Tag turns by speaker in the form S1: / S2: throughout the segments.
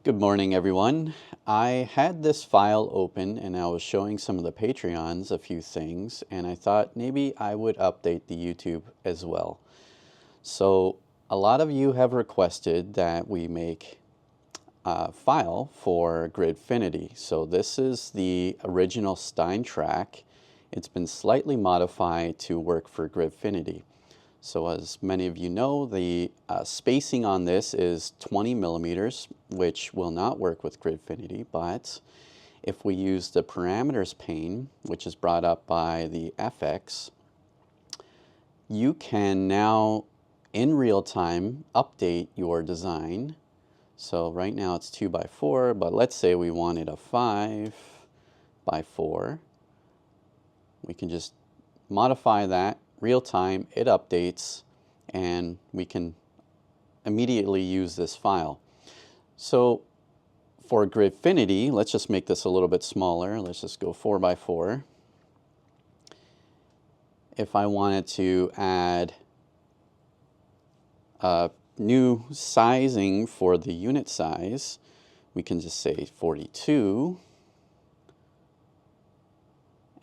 S1: Good morning, everyone. I had this file open and I was showing some of the Patreons a few things, and I thought maybe I would update the YouTube as well. So a lot of you have requested that we make a file for GridFinity. So this is the original SteinTrack. It's been slightly modified to work for GridFinity. So as many of you know, the spacing on this is 20 millimeters, which will not work with GridFinity, but if we use the parameters pane, which is brought up by the FX, you can now in real time update your design. So right now it's 2 by 4, but let's say we wanted a 5 by 4. We can just modify that real time, it updates, and we can immediately use this file. So for GridFinity, let's just make this a little bit smaller. Let's just go 4 by 4. If I wanted to add a new sizing for the unit size, we can just say 42,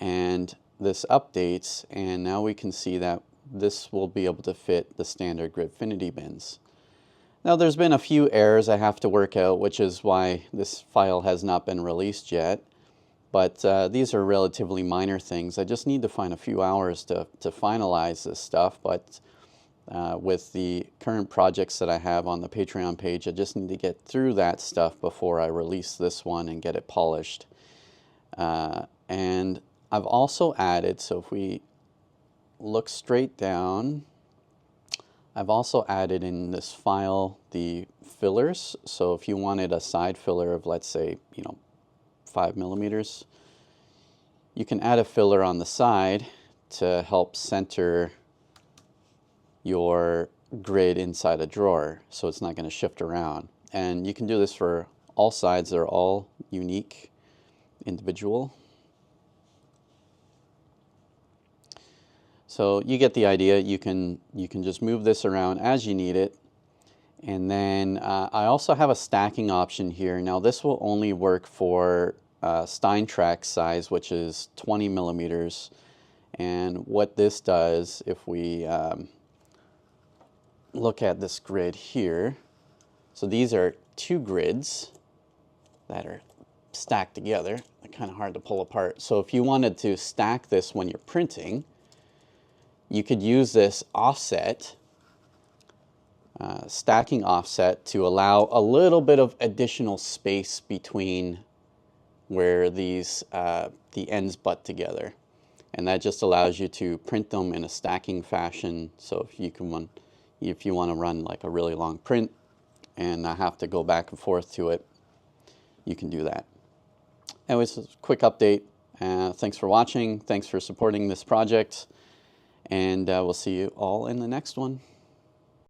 S1: and this updates, and now we can see that this will be able to fit the standard GridFinity bins. Now there's been a few errors I have to work out, which is why this file has not been released yet, but these are relatively minor things. I just need to find a few hours to finalize this stuff, but with the current projects that I have on the Patreon page, I just need to get through that stuff before I release this one and get it polished. And I've also added, so if we look straight down, I've also added in this file the fillers. So if you wanted a side filler of, let's say, 5 millimeters, you can add a filler on the side to help center your grid inside a drawer so it's not going to shift around. And you can do this for all sides. They're all unique, individual. So you get the idea. You can just move this around as you need it. And then I also have a stacking option here. Now this will only work for SteinTrack size, which is 20 millimeters. And what this does, if we look at this grid here, so these are two grids that are stacked together. They're kind of hard to pull apart. So if you wanted to stack this when you're printing, you could use this offset, stacking offset, to allow a little bit of additional space between where these the ends butt together, and that just allows you to print them in a stacking fashion. So if you want to run like a really long print and not have to go back and forth to it, you can do that. Anyways, a quick update. Thanks for watching. Thanks for supporting this project. And we'll see you all in the next one.